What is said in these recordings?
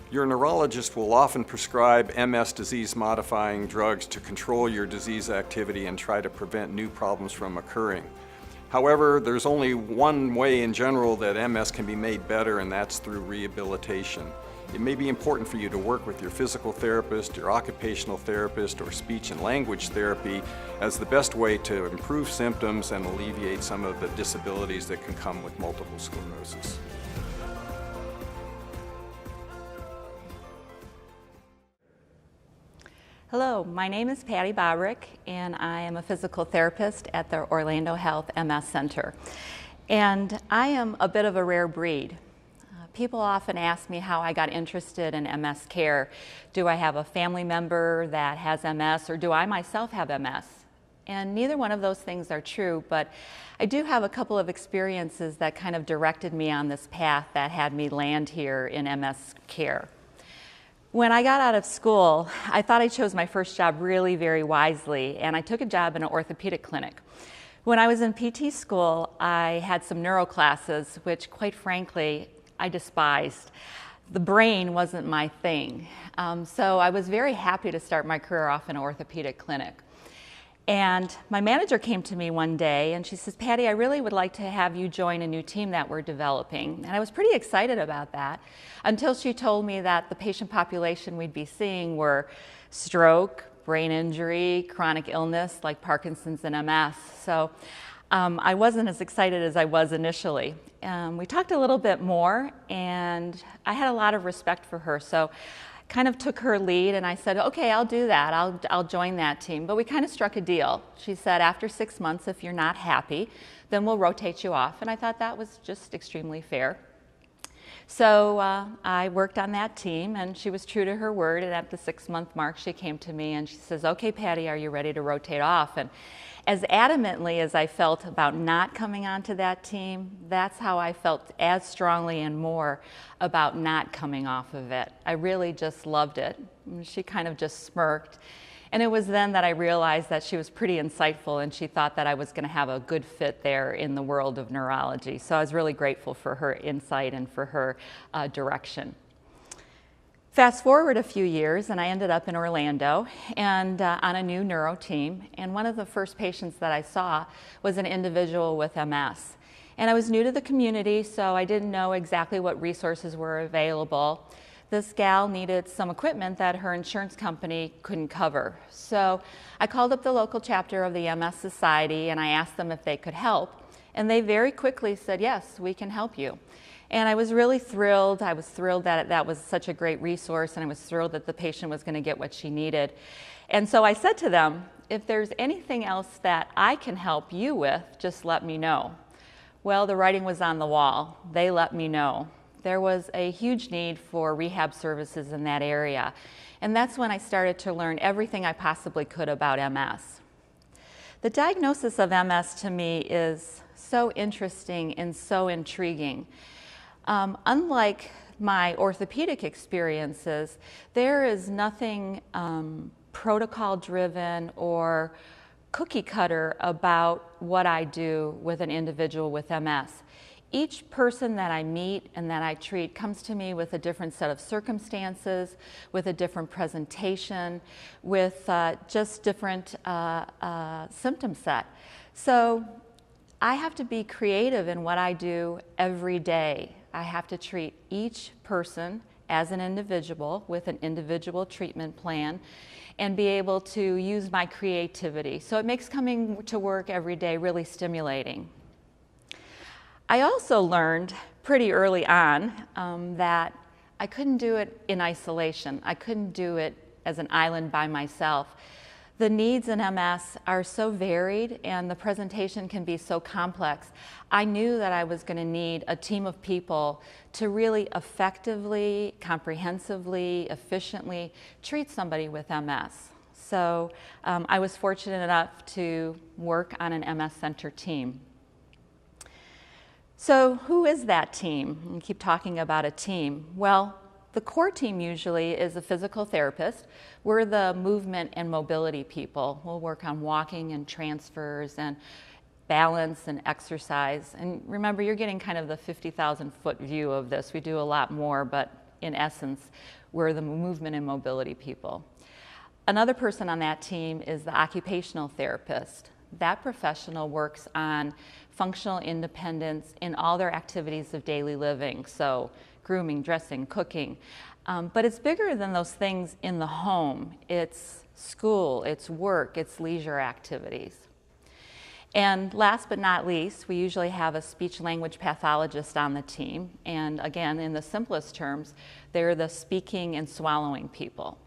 Your neurologist will often prescribe MS disease-modifying drugs to control your disease activity and try to prevent new problems from occurring. However, there's only one way in general that MS can be made better, and that's through rehabilitation. It may be important for you to work with your physical therapist, your occupational therapist, or speech and language therapy as the best way to improve symptoms and alleviate some of the disabilities that can come with multiple sclerosis. Hello, my name is Patty Bobrick, and I am a physical therapist at the Orlando Health MS Center. And I am a bit of a rare breed. People often ask me how I got interested in MS care. Do I have a family member that has MS, or do I myself have MS? And neither one of those things are true, but I do have a couple of experiences that kind of directed me on this path that had me land here in MS care. When I got out of school, I thought I chose my first job really very wisely, and I took a job in an orthopedic clinic. When I was in PT school, I had some neuro classes, which quite frankly, I despised. The brain wasn't my thing. So I was very happy to start my career off in an orthopedic clinic. And my manager came to me one day and she says, Patty, I really would like to have you join a new team that we're developing. And I was pretty excited about that until she told me that the patient population we'd be seeing were stroke, brain injury, chronic illness like Parkinson's and MS. So I wasn't as excited as I was initially. We talked a little bit more and I had a lot of respect for her. So kind of took her lead and I said, okay, I'll do that. I'll join that team. But we kind of struck a deal. She said, after 6 months, if you're not happy, then we'll rotate you off. And I thought that was just extremely fair. So I worked on that team and she was true to her word. And at the 6-month mark, she came to me and she says, okay, Patty, are you ready to rotate off? And as adamantly as I felt about not coming onto that team, that's how I felt as strongly and more about not coming off of it. I really just loved it. She kind of just smirked. And it was then that I realized that she was pretty insightful and she thought that I was going to have a good fit there in the world of neurology. So I was really grateful for her insight and for her direction. Fast forward a few years and I ended up in Orlando and on a new neuro team, and one of the first patients that I saw was an individual with MS. And I was new to the community, so I didn't know exactly what resources were available. This gal needed some equipment that her insurance company couldn't cover. So I called up the local chapter of the MS Society and I asked them if they could help, and they very quickly said, yes, we can help you. And I was really thrilled. I was thrilled that that was such a great resource, and I was thrilled that the patient was going to get what she needed. And so I said to them, if there's anything else that I can help you with, just let me know. Well, the writing was on the wall. They let me know. There was a huge need for rehab services in that area. And that's when I started to learn everything I possibly could about MS. The diagnosis of MS to me is so interesting and so intriguing. Unlike my orthopedic experiences, there is nothing protocol-driven or cookie-cutter about what I do with an individual with MS. Each person that I meet and that I treat comes to me with a different set of circumstances, with a different presentation, with just different symptom set. So I have to be creative in what I do every day. I have to treat each person as an individual with an individual treatment plan and be able to use my creativity. So it makes coming to work every day really stimulating. I also learned pretty early on that I couldn't do it in isolation. I couldn't do it as an island by myself. The needs in MS are so varied and the presentation can be so complex. I knew that I was going to need a team of people to really effectively, comprehensively, efficiently treat somebody with MS. So I was fortunate enough to work on an MS Center team. So who is that team? We keep talking about a team. Well, the core team usually is a physical therapist. We're the movement and mobility people. We'll work on walking and transfers and balance and exercise. And remember, you're getting kind of the 50,000-foot view of this. We do a lot more, but in essence, we're the movement and mobility people. Another person on that team is the occupational therapist. That professional works on functional independence in all their activities of daily living, so grooming, dressing, cooking. But it's bigger than those things in the home. It's school, it's work, it's leisure activities. And last but not least, we usually have a speech-language pathologist on the team. And again, in the simplest terms, they're the speaking and swallowing people.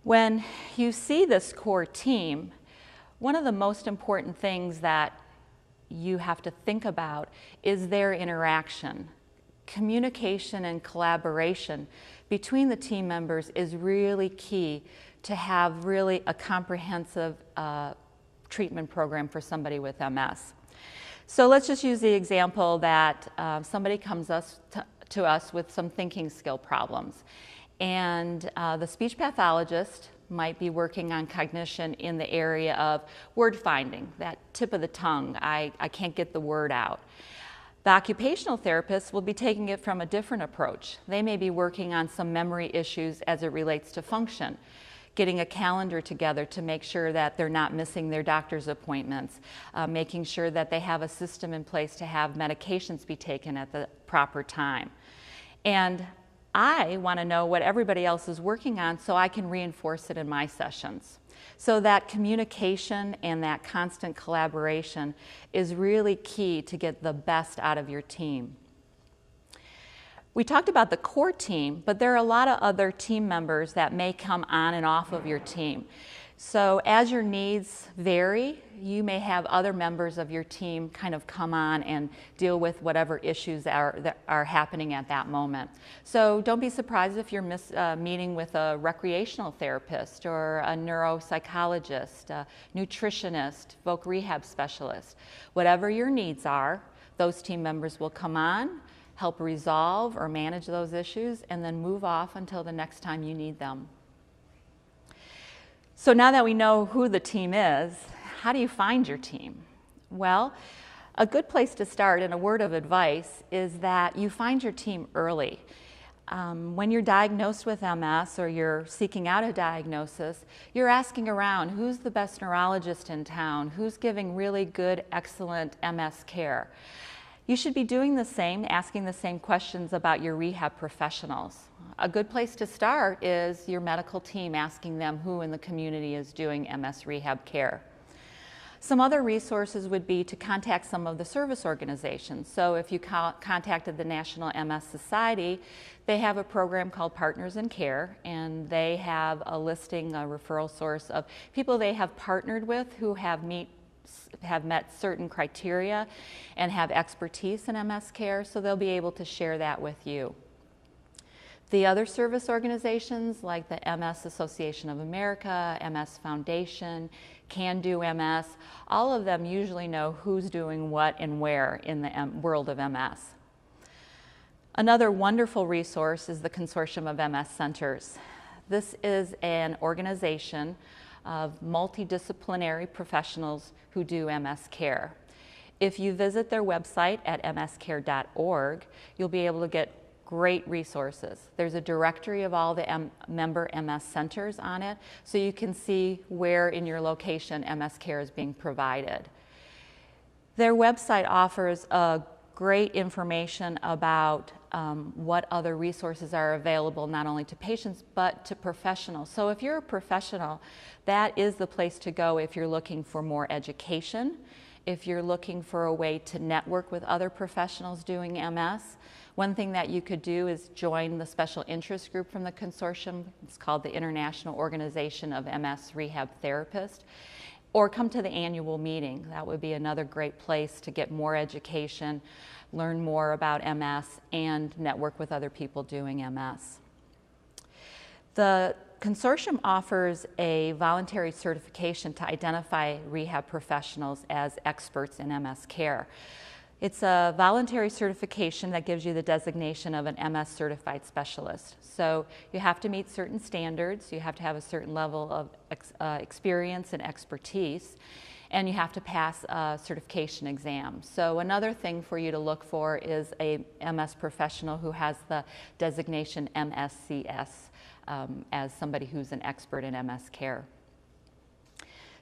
When you see this core team, one of the most important things that you have to think about is their interaction. Communication and collaboration between the team members is really key to have really a comprehensive treatment program for somebody with MS. So let's just use the example that somebody comes to us with some thinking skill problems. And the speech pathologist might be working on cognition in the area of word finding, that tip of the tongue, I can't get the word out. The occupational therapist will be taking it from a different approach. They may be working on some memory issues as it relates to function, getting a calendar together to make sure that they're not missing their doctor's appointments, making sure that they have a system in place to have medications be taken at the proper time. And I want to know what everybody else is working on so I can reinforce it in my sessions. So that communication and that constant collaboration is really key to get the best out of your team. We talked about the core team, but there are a lot of other team members that may come on and off of your team. So as your needs vary, you may have other members of your team kind of come on and deal with whatever issues that are happening at that moment. So don't be surprised if you're meeting with a recreational therapist or a neuropsychologist, a nutritionist, voc rehab specialist. Whatever your needs are, those team members will come on, help resolve or manage those issues, and then move off until the next time you need them. So now that we know who the team is, how do you find your team? Well, a good place to start, and a word of advice, is that you find your team early. When you're diagnosed with MS or you're seeking out a diagnosis, you're asking around, who's the best neurologist in town? Who's giving really good, excellent MS care? You should be doing the same, asking the same questions about your rehab professionals. A good place to start is your medical team, asking them who in the community is doing MS rehab care. Some other resources would be to contact some of the service organizations. So if you contacted the National MS Society, they have a program called Partners in Care, and they have a listing, a referral source of people they have partnered with who have met certain criteria and have expertise in MS care, so they'll be able to share that with you. The other service organizations like the MS Association of America, MS Foundation, Can Do MS, all of them usually know who's doing what and where in the world of MS. Another wonderful resource is the Consortium of MS Centers. This is an organization of multidisciplinary professionals who do MS care. If you visit their website at mscare.org, you'll be able to get great resources. There's a directory of all the member MS centers on it, so you can see where in your location MS care is being provided. Their website offers great information about what other resources are available not only to patients but to professionals. So if you're a professional, that is the place to go if you're looking for more education, if you're looking for a way to network with other professionals doing MS. One thing that you could do is join the special interest group from the consortium. It's called the International Organization of MS Rehab Therapists. Or come to the annual meeting. That would be another great place to get more education, learn more about MS, and network with other people doing MS. The consortium offers a voluntary certification to identify rehab professionals as experts in MS care. It's a voluntary certification that gives you the designation of an MS certified specialist. So you have to meet certain standards, you have to have a certain level of experience and expertise, and you have to pass a certification exam. So another thing for you to look for is a MS professional who has the designation MSCS, as somebody who's an expert in MS care.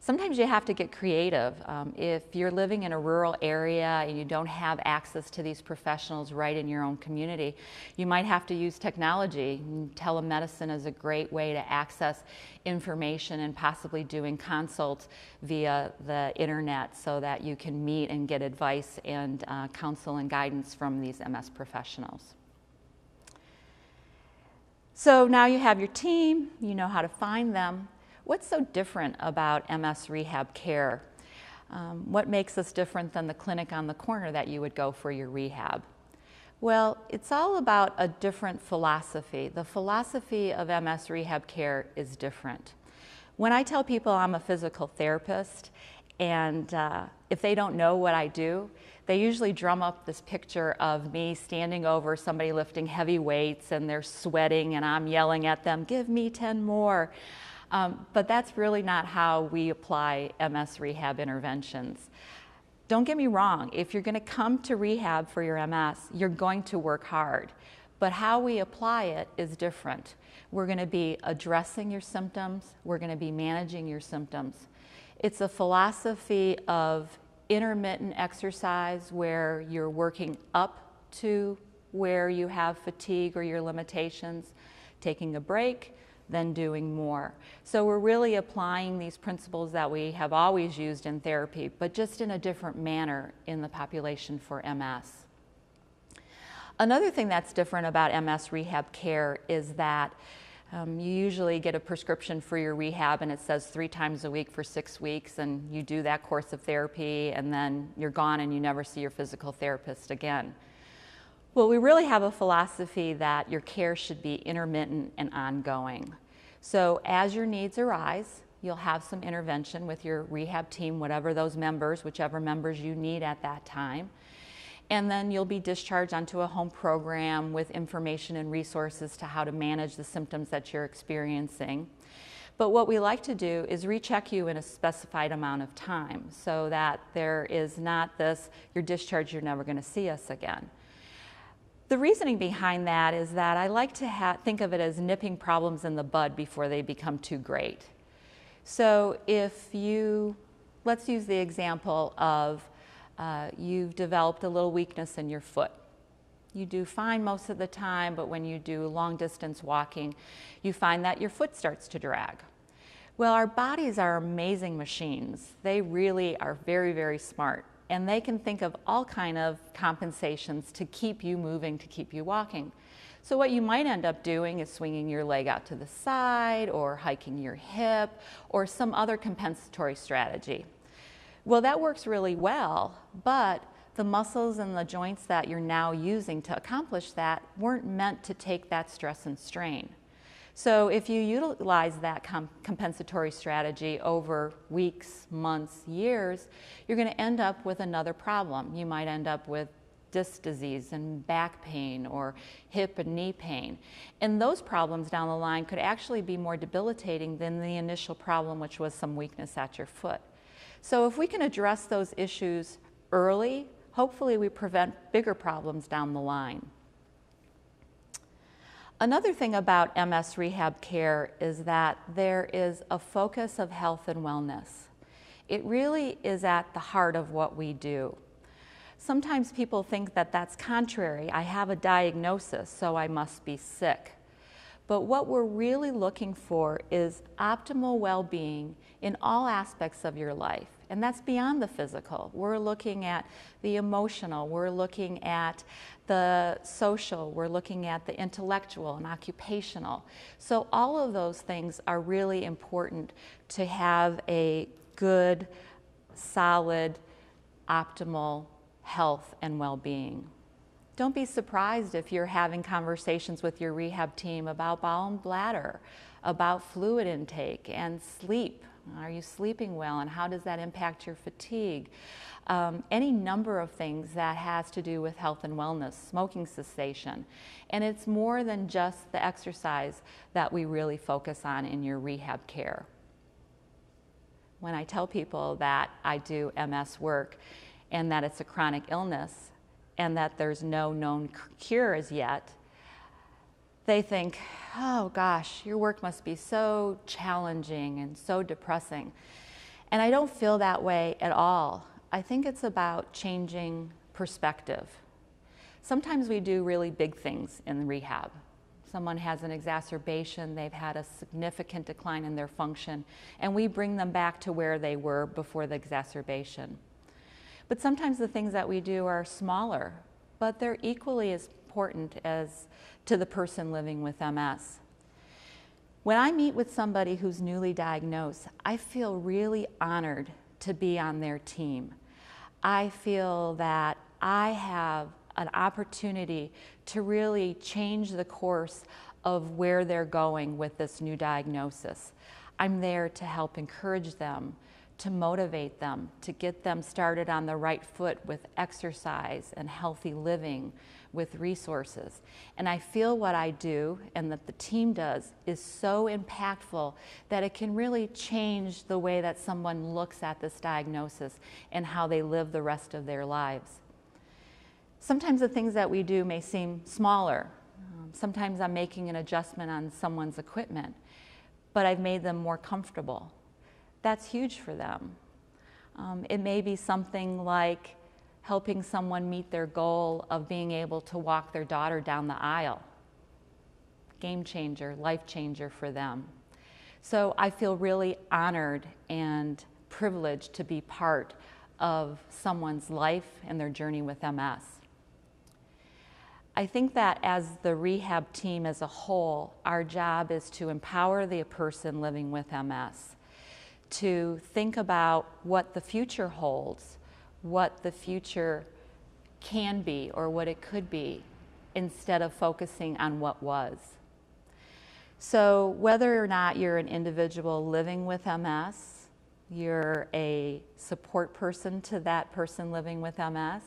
Sometimes you have to get creative. If you're living in a rural area and you don't have access to these professionals right in your own community, you might have to use technology. Telemedicine is a great way to access information and possibly doing consults via the internet so that you can meet and get advice and counsel and guidance from these MS professionals. So now you have your team, you know how to find them. What's so different about MS rehab care? What makes us different than the clinic on the corner that you would go for your rehab? Well, it's all about a different philosophy. The philosophy of MS rehab care is different. When I tell people I'm a physical therapist, and if they don't know what I do, they usually drum up this picture of me standing over somebody lifting heavy weights and they're sweating and I'm yelling at them, "Give me 10 more." But that's really not how we apply MS rehab interventions. Don't get me wrong, if you're going to come to rehab for your MS, you're going to work hard. But how we apply it is different. We're going to be addressing your symptoms, we're going to be managing your symptoms. It's a philosophy of intermittent exercise where you're working up to where you have fatigue or your limitations, taking a break, then doing more. So we're really applying these principles that we have always used in therapy, but just in a different manner in the population for MS. Another thing that's different about MS rehab care is that you usually get a prescription for your rehab and it says 3 times a week for 6 weeks, and you do that course of therapy and then you're gone and you never see your physical therapist again. Well, we really have a philosophy that your care should be intermittent and ongoing. So as your needs arise, you'll have some intervention with your rehab team, whatever those members, whichever members you need at that time. And then you'll be discharged onto a home program with information and resources to how to manage the symptoms that you're experiencing. But what we like to do is recheck you in a specified amount of time so that there is not this, you're discharged, you're never going to see us again. The reasoning behind that is that I like to think of it as nipping problems in the bud before they become too great. So if let's use the example of you've developed a little weakness in your foot. You do fine most of the time, but when you do long distance walking, you find that your foot starts to drag. Well, our bodies are amazing machines. They really are very, very smart. And they can think of all kind of compensations to keep you moving, to keep you walking. So what you might end up doing is swinging your leg out to the side or hiking your hip or some other compensatory strategy. Well, that works really well, but the muscles and the joints that you're now using to accomplish that weren't meant to take that stress and strain. So if you utilize that compensatory strategy over weeks, months, years, you're going to end up with another problem. You might end up with disc disease and back pain or hip and knee pain. And those problems down the line could actually be more debilitating than the initial problem, which was some weakness at your foot. So if we can address those issues early, hopefully we prevent bigger problems down the line. Another thing about MS rehab care is that there is a focus of health and wellness. It really is at the heart of what we do. Sometimes people think that that's contrary. I have a diagnosis, so I must be sick. But what we're really looking for is optimal well-being in all aspects of your life. And that's beyond the physical. We're looking at the emotional, we're looking at the social, we're looking at the intellectual and occupational. So all of those things are really important to have a good, solid, optimal health and well-being. Don't be surprised if you're having conversations with your rehab team about bowel and bladder, about fluid intake and sleep. Are you sleeping well, and how does that impact your fatigue? Any number of things that has to do with health and wellness, smoking cessation. And it's more than just the exercise that we really focus on in your rehab care. when I tell people that I do MS work and that it's a chronic illness and that there's no known cure as yet, they think, oh gosh, your work must be so challenging and so depressing. And I don't feel that way at all. I think it's about changing perspective. Sometimes we do really big things in rehab. Someone has an exacerbation, they've had a significant decline in their function, and we bring them back to where they were before the exacerbation. But sometimes the things that we do are smaller, but they're equally as important as to the person living with MS. When I meet with somebody who's newly diagnosed, I feel really honored to be on their team. I feel that I have an opportunity to really change the course of where they're going with this new diagnosis. I'm there to help encourage them, to motivate them, to get them started on the right foot with exercise and healthy living, with resources. And I feel what I do and that the team does is so impactful that it can really change the way that someone looks at this diagnosis and how they live the rest of their lives. Sometimes the things that we do may seem smaller. Sometimes I'm making an adjustment on someone's equipment, but I've made them more comfortable. That's huge for them. It may be something like helping someone meet their goal of being able to walk their daughter down the aisle. Game changer, life changer for them. So I feel really honored and privileged to be part of someone's life and their journey with MS. I think that as the rehab team as a whole, our job is to empower the person living with MS, to think about what the future holds, what the future can be or what it could be, instead of focusing on what was. So whether or not you're an individual living with MS, you're a support person to that person living with MS,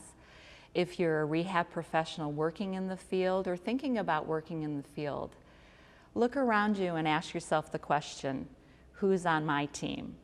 if you're a rehab professional working in the field or thinking about working in the field, look around you and ask yourself the question, who's on my team?